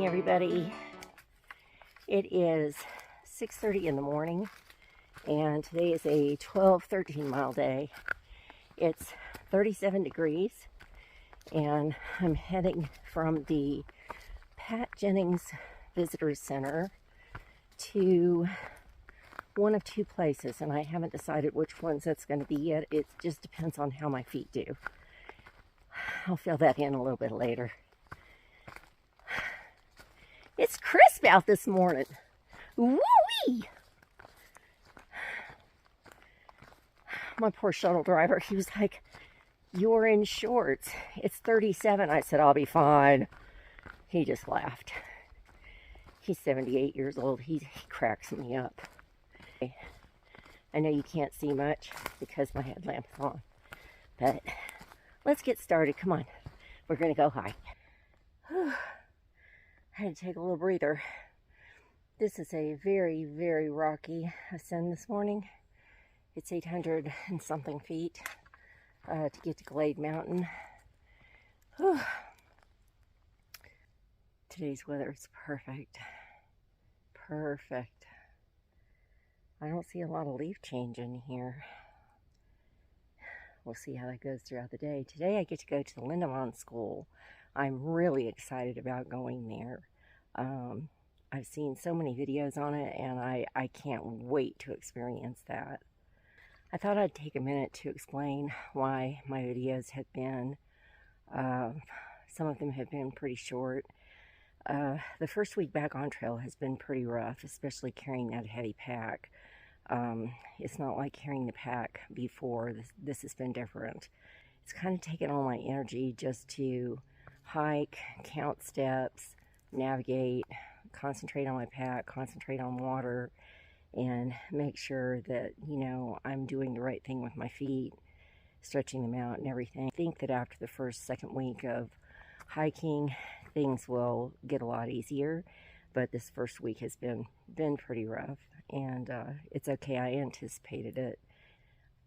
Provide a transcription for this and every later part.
morning, everybody. It is 6:30 in the morning, and today is a 13 mile day. It's 37 degrees, and I'm heading from the Jennings Visitor Center to one of two places, and I haven't decided which ones that's going to be yet. It just depends on how my feet do. I'll fill that in a little bit later. It's crisp out this morning. Woo-wee! My poor shuttle driver, he was like, "You're in shorts. It's 37. I said, "I'll be fine." He just laughed. He's 78 years old. He cracks me up. I know you can't see much because my headlamp's on, but let's get started. Come on. We're going to go hike. I had to take a little breather. This is a very, very rocky ascent this morning. It's 800 and something feet to get to Glade Mountain. Whew. Today's weather is perfect. Perfect. I don't see a lot of leaf change in here. We'll see how that goes throughout the day. Today I get to go to the Lindamood School. I'm really excited about going there. I've seen so many videos on it, and I can't wait to experience that. I thought I'd take a minute to explain why my videos have been, some of them have been pretty short. The first week back on trail has been pretty rough, especially carrying that heavy pack. It's not like carrying the pack before. This has been different. It's kind of taken all my energy just to hike, count steps, navigate, concentrate on my pack, concentrate on water, and make sure that, I'm doing the right thing with my feet, stretching them out and everything. I think that after the second week of hiking, things will get a lot easier, but this first week has been pretty rough, and it's okay. I anticipated it.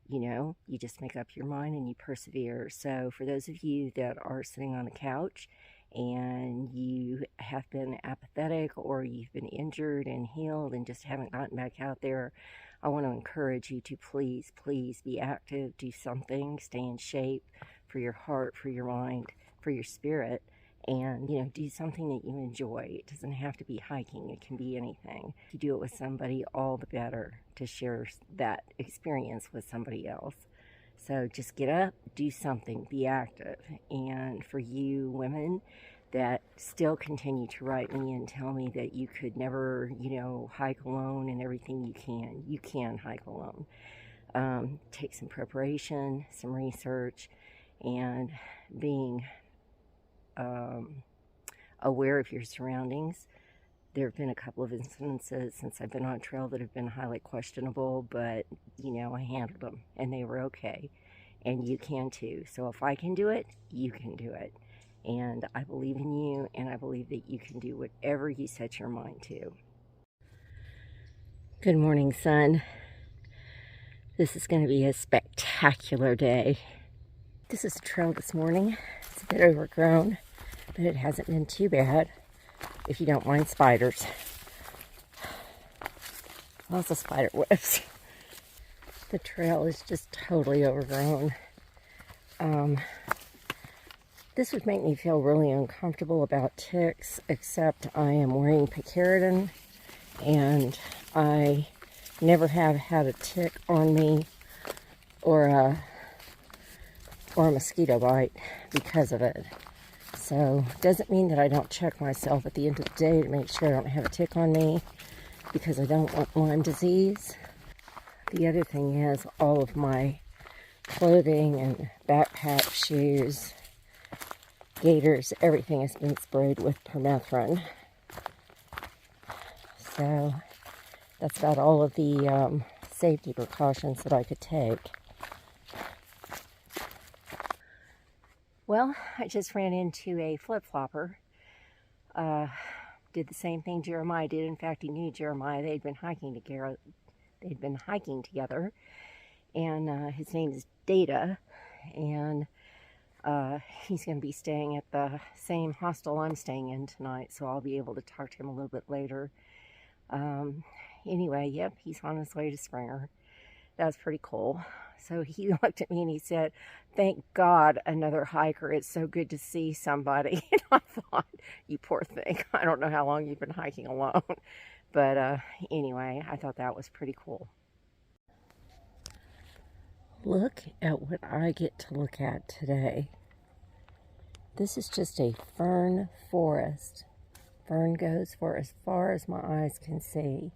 You just make up your mind and you persevere. So for those of you that are sitting on the couch and you have been apathetic, or you've been injured and healed and just haven't gotten back out there, I want to encourage you to please be active, do something, stay in shape for your heart, for your mind, for your spirit, and do something that you enjoy. It doesn't have to be hiking, it can be anything. If you do it with somebody, all the better, to share that experience with somebody else. So just get up, do something, be active. And for you women that still continue to write me and tell me that you could never, hike alone and everything, you can hike alone. Take some preparation, some research, and being aware of your surroundings. There have been a couple of instances since I've been on trail that have been highly questionable, but I handled them and they were okay, and you can too. So if I can do it, you can do it, and I believe in you, and I believe that you can do whatever you set your mind to. Good morning, sun. This is going to be a spectacular day. This is a trail this morning. It's a bit overgrown, but it hasn't been too bad if you don't mind spiders. Lots of spider webs. The trail is just totally overgrown. This would make me feel really uncomfortable about ticks, except I am wearing picaridin, and I never have had a tick on me or a mosquito bite because of it. So it doesn't mean that I don't check myself at the end of the day to make sure I don't have a tick on me, because I don't want Lyme disease. The other thing is, all of my clothing and backpack, shoes, gaiters, everything has been sprayed with permethrin. So that's about all of the safety precautions that I could take. Well, I just ran into a flip-flopper. Did the same thing Jeremiah did. In fact, he knew Jeremiah. They'd been hiking together. And his name is Data. And He's going to be staying at the same hostel I'm staying in tonight, so I'll be able to talk to him a little bit later. Anyway, yep, he's on his way to Springer. That's pretty cool. So he looked at me and he said, "Thank God, another hiker. It's so good to see somebody." And I thought, you poor thing. I don't know how long you've been hiking alone. But anyway, I thought that was pretty cool. Look at what I get to look at today. This is just a fern forest. Fern goes for as far as my eyes can see.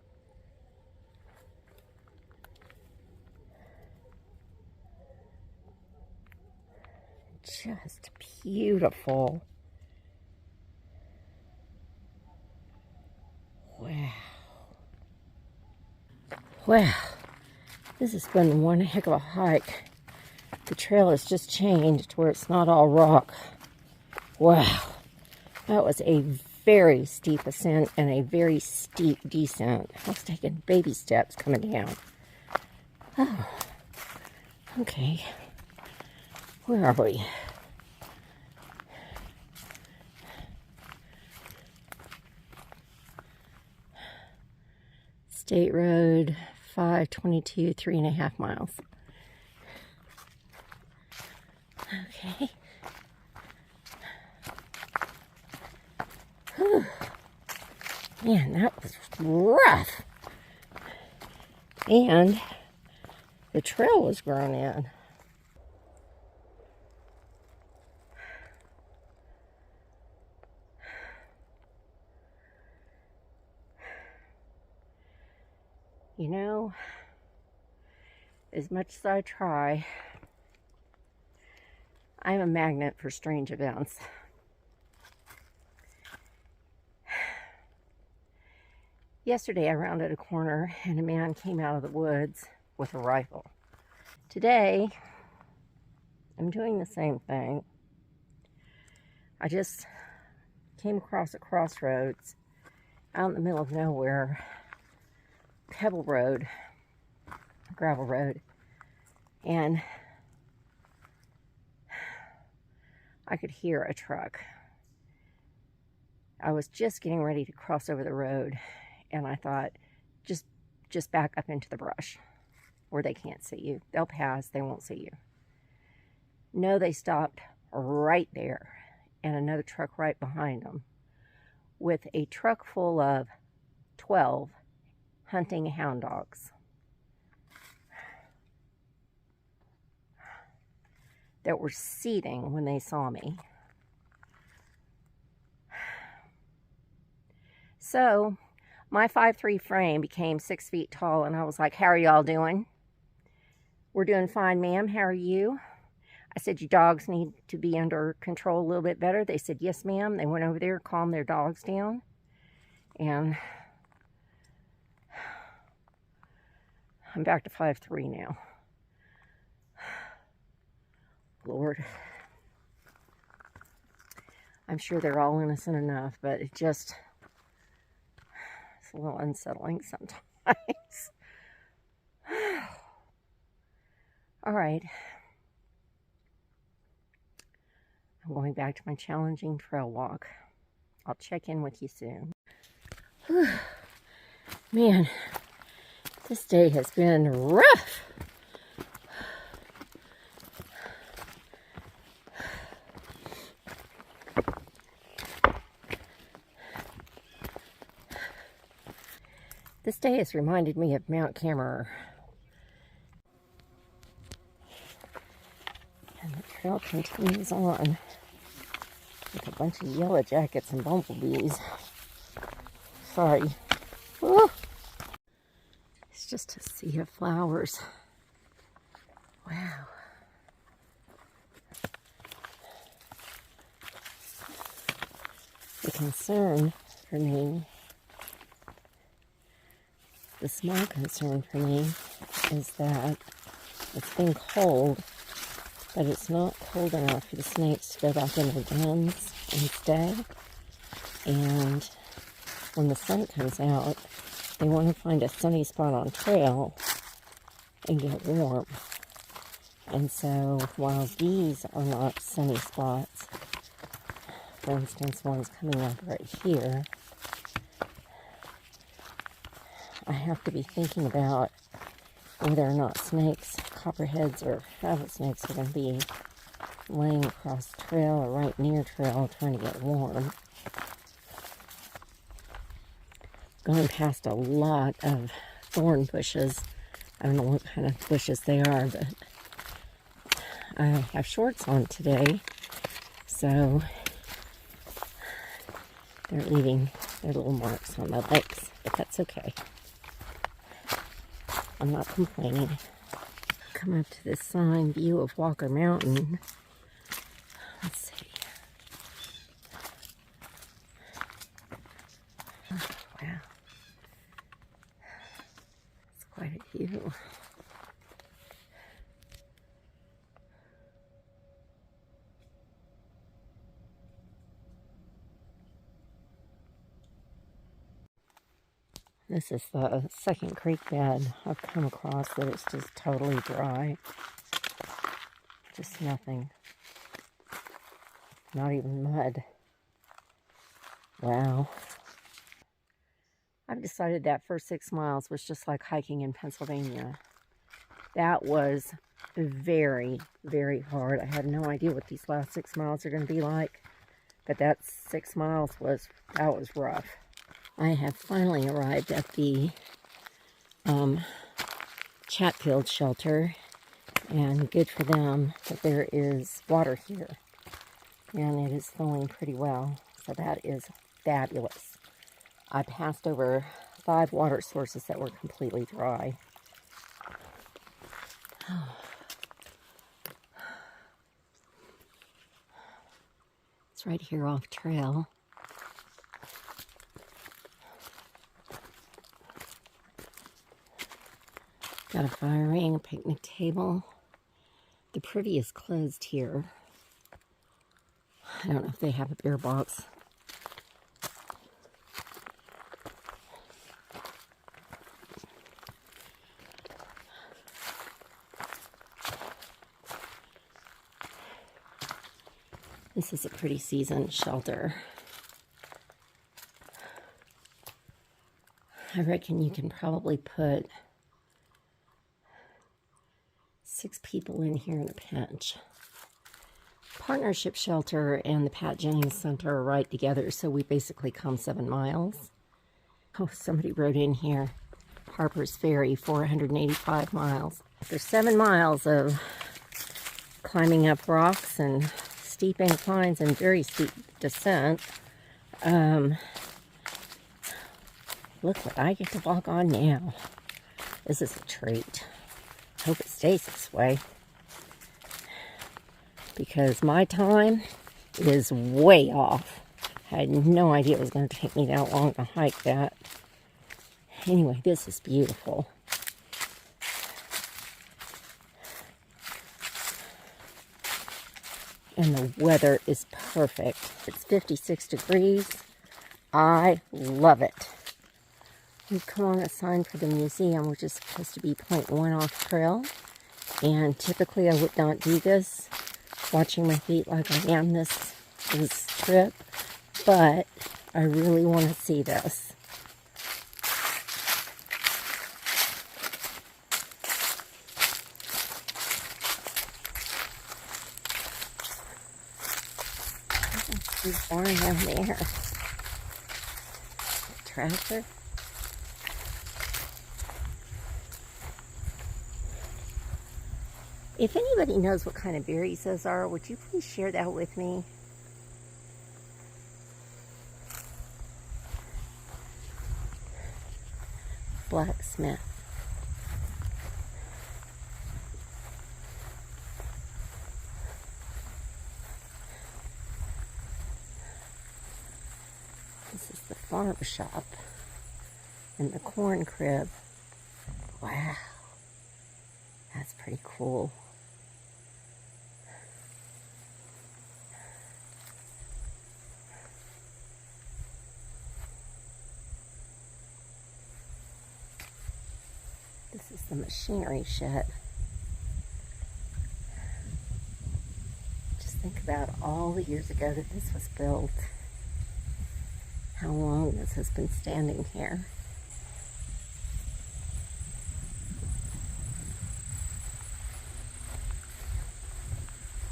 Just beautiful. Wow. Wow. This has been one heck of a hike. The trail has just changed where it's not all rock. Wow. That was a very steep ascent and a very steep descent. I was taking baby steps coming down. Oh. Okay. Where are we? State Road 522, 3.5 miles. Okay. Whew. Man, that was rough. And the trail was grown in. You know, as much as I try, I'm a magnet for strange events. Yesterday I rounded a corner and a man came out of the woods with a rifle. Today, I'm doing the same thing. I just came across a crossroads out in the middle of nowhere, pebble road, gravel road, and I could hear a truck. I was just getting ready to cross over the road, and I thought, just back up into the brush where they can't see you. They'll pass, they won't see you. No, they stopped right there, and another truck right behind them with a truck full of 12 hunting hound dogs that were seething when they saw me. So my 5'3" frame became 6 feet tall, and I was like, "How are y'all doing?" "We're doing fine, ma'am. How are you?" I said, "Your dogs need to be under control a little bit better." They said, "Yes, ma'am." They went over there, calmed their dogs down, and I'm back to 5'3" now. Lord. I'm sure they're all innocent enough, but it's a little unsettling sometimes. All right. I'm going back to my challenging trail walk. I'll check in with you soon. Whew. Man, this day has been rough. This day has reminded me of Mount Cameron. And the trail continues on with a bunch of yellow jackets and bumblebees. Sorry. Woo. It's just a sea of flowers. Wow. The concern for me, the small concern for me, is that it's been cold, but it's not cold enough for the snakes to go back in their dens and stay. And when the sun comes out, they want to find a sunny spot on trail and get warm. And so while these are not sunny spots, for instance, one's coming up right here, I have to be thinking about whether or not snakes, copperheads, or rattlesnakes are going to be laying across trail or right near trail trying to get warm. Going past a lot of thorn bushes. I don't know what kind of bushes they are, but I have shorts on today, so they're leaving their little marks on my legs, but that's okay. I'm not complaining. Come up to this sign, view of Walker Mountain. Let's see. Oh, wow. It's quite a view. This is the second creek bed I've come across that it's just totally dry. Just nothing. Not even mud. Wow. I've decided that first 6 miles was just like hiking in Pennsylvania. That was very, very hard. I had no idea what these last 6 miles are going to be like. But that 6 miles was rough. I have finally arrived at the Chatfield shelter, and good for them that there is water here, and it is filling pretty well, so that is fabulous. I passed over 5 water sources that were completely dry. It's right here off trail. Got a fire ring, a picnic table. The Privy is closed here. I don't know if they have a beer box. This is a pretty seasoned shelter. I reckon you can probably put 6 people in here in a pinch. Partnership Shelter and the Pat Jennings Center are right together, so we basically come 7 miles. Oh, somebody wrote in here, Harper's Ferry, 485 miles. After 7 miles of climbing up rocks and steep inclines and very steep descent, look what I get to walk on now. This is a treat. Hope it stays this way, because my time is way off. I had no idea it was going to take me that long to hike that. Anyway, this is beautiful. And the weather is perfect. It's 56 degrees. I love it. We've come on a sign for the museum, which is supposed to be 0.1 off trail. And typically I would not do this, watching my feet like I am this trip. But I really want to see this. Who's barn down there? Tractor? If anybody knows what kind of berries those are, would you please share that with me? Blacksmith. This is the farm shop and the corn crib. Wow, that's pretty cool. This is the machinery shed. Think about all the years ago that this was built. How long this has been standing here.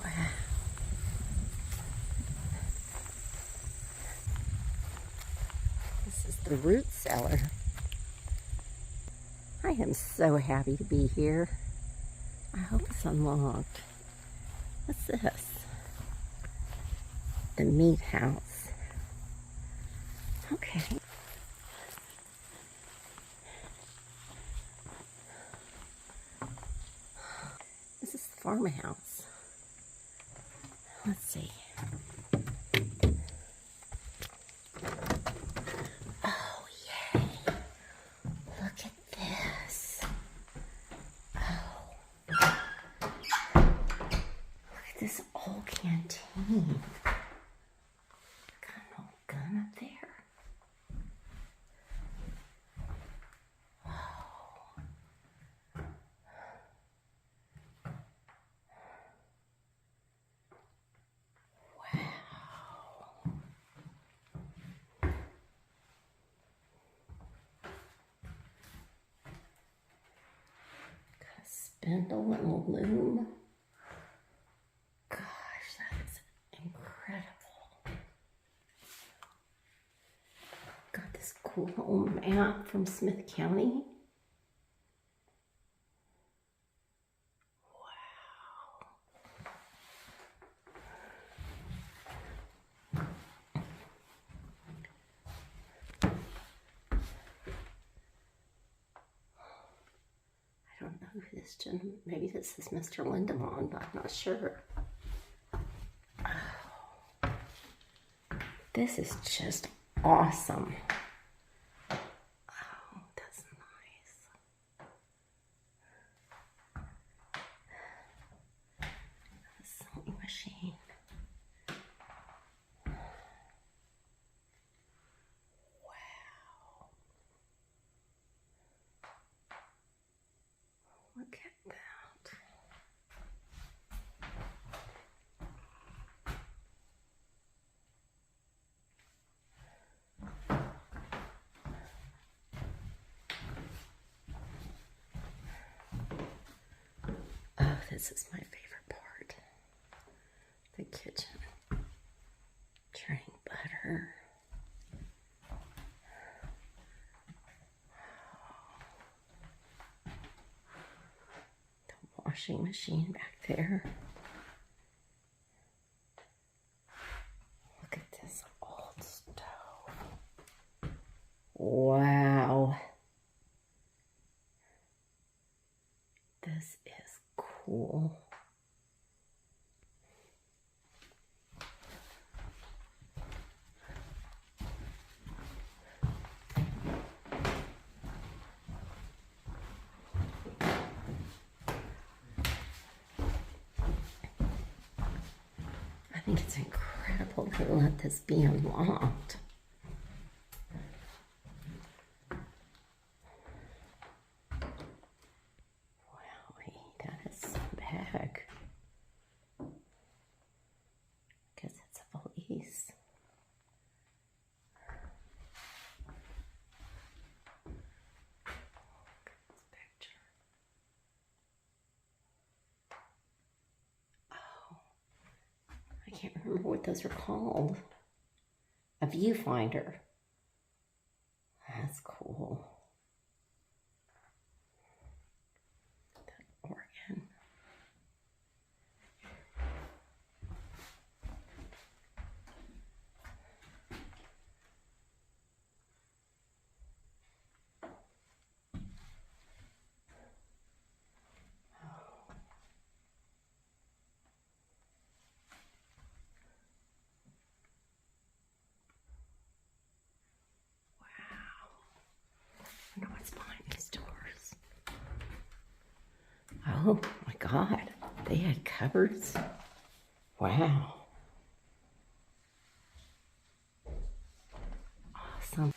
Wow. This is the root cellar. I am so happy to be here. I hope it's unlocked. What's this? The meat house. Okay. This is the farmhouse. Let's see. Oh, yay. Look at this. Oh. Look at this old canteen. Got an old gun up there. Spindle and a loom. Gosh, that is incredible. Got this cool little map from Smith County. I don't know who this gentleman, maybe this is Mr. Lindamood, but I'm not sure. Oh, this is just awesome. Oh, that's nice. A sewing machine. Look at that. Oh, this is my favorite part. The kitchen. Churning butter. Washing machine back there. Look at this old stove. Wow. This is cool. I think it's incredible they let this be unlocked. Wow, that is some bag. Guess it's a valise. Look at this picture. I can't remember what those are called. A viewfinder. That's cool. That organ. I wonder what's behind these doors. Oh my God, they had cupboards. Wow. Awesome.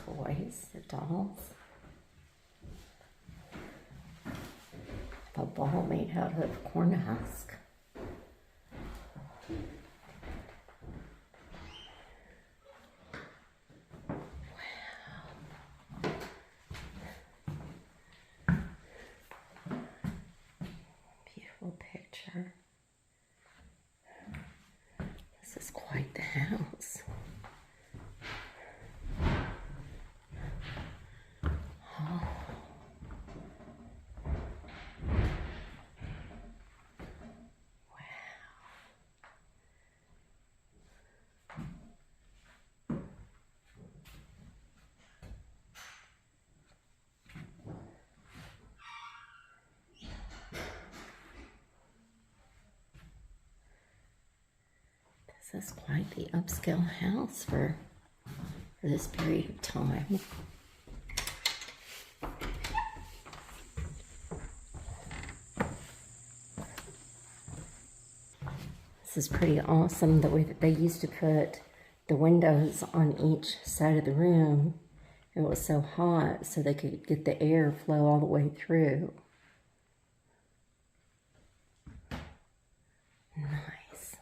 toys, the dolls. A ball made out of corn husk. Beautiful picture. This is quite the house. Oh. This is quite the upscale house for this period of time. This is pretty awesome, the way that they used to put the windows on each side of the room. It was so hot, so they could get the air flow all the way through. Nice.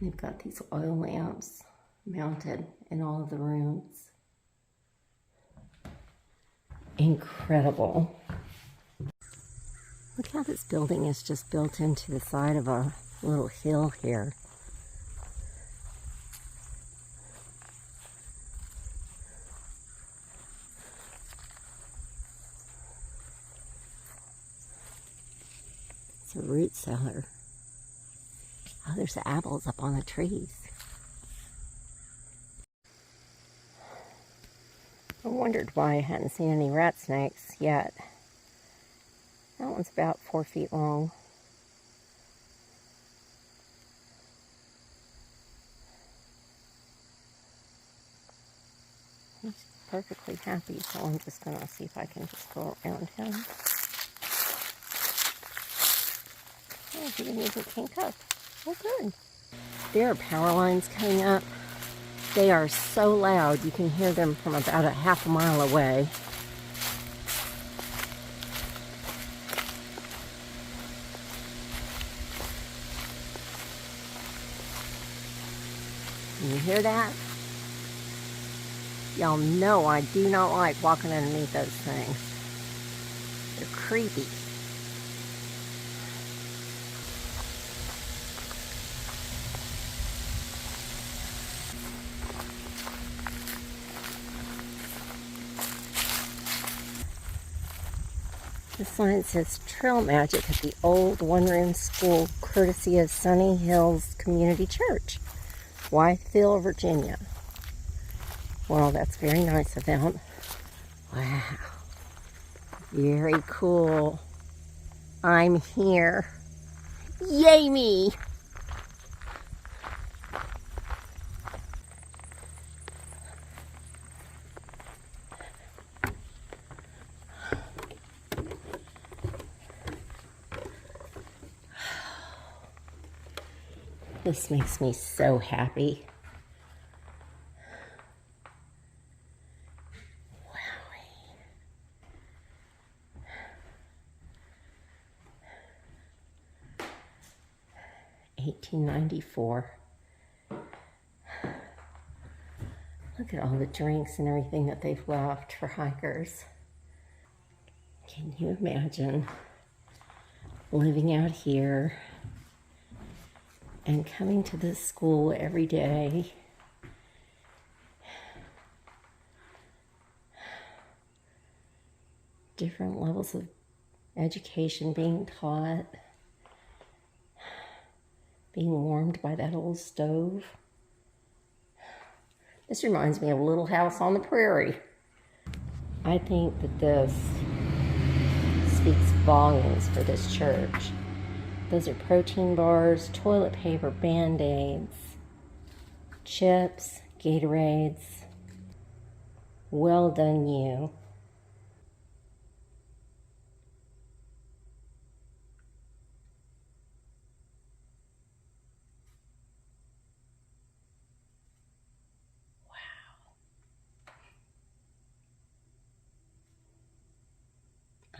They've got these oil lamps mounted in all of the rooms. Incredible. Look how this building is just built into the side of a little hill here. It's a root cellar. Oh, there's the apples up on the trees. I wondered why I hadn't seen any rat snakes yet. That one's about 4 feet long. He's perfectly happy, so I'm just going to see if I can just go around him. Oh, he didn't even kink up. Oh, good. There are power lines coming up. They are so loud, you can hear them from about a half a mile away. Can you hear that? Y'all know I do not like walking underneath those things. They're creepy. The sign says Trail Magic at the old one-room school, courtesy of Sunny Hills Community Church, Wytheville, Virginia. Well, that's very nice of them. Wow. Very cool. I'm here. Yay me! This makes me so happy. Wowie. 1894. Look at all the drinks and everything that they've left for hikers. Can you imagine living out here and coming to this school every day? Different levels of education being taught, being warmed by that old stove. This reminds me of a Little House on the Prairie. I think that this speaks volumes for this church. Those are protein bars, toilet paper, Band-Aids, chips, Gatorades. Well done, you.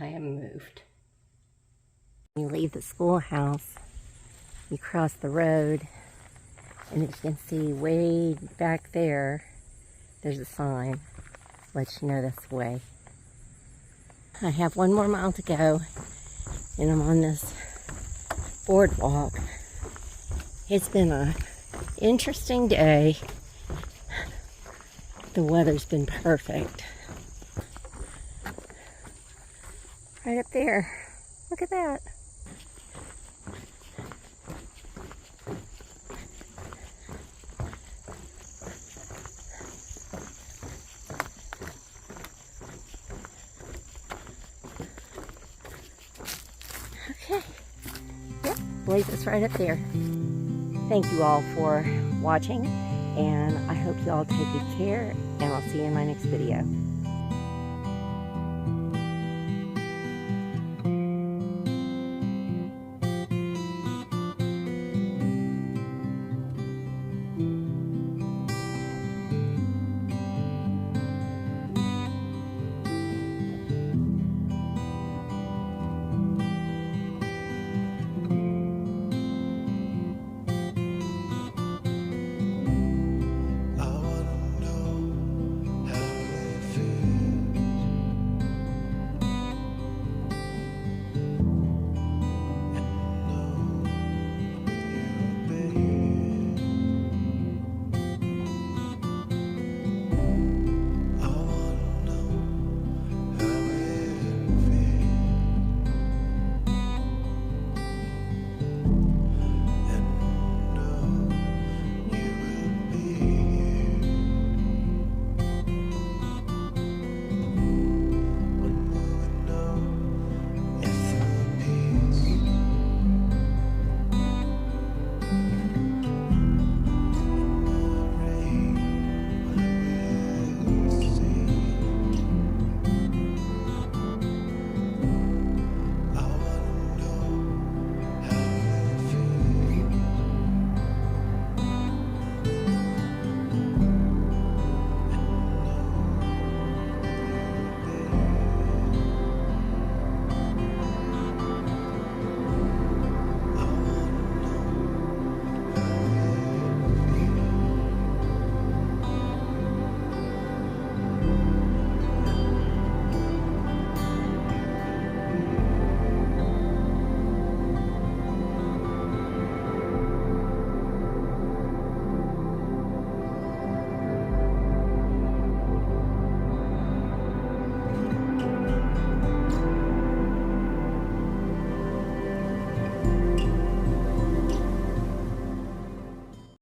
I am moved. You leave the schoolhouse, you cross the road, and as you can see way back there, there's a sign, lets you know that's the way. I have 1 more mile to go, and I'm on this boardwalk. It's been an interesting day. The weather's been perfect. Right up there. Look at that. Okay. Yep, believe it's right up there. Thank you all for watching, and I hope you all take good care, and I'll see you in my next video.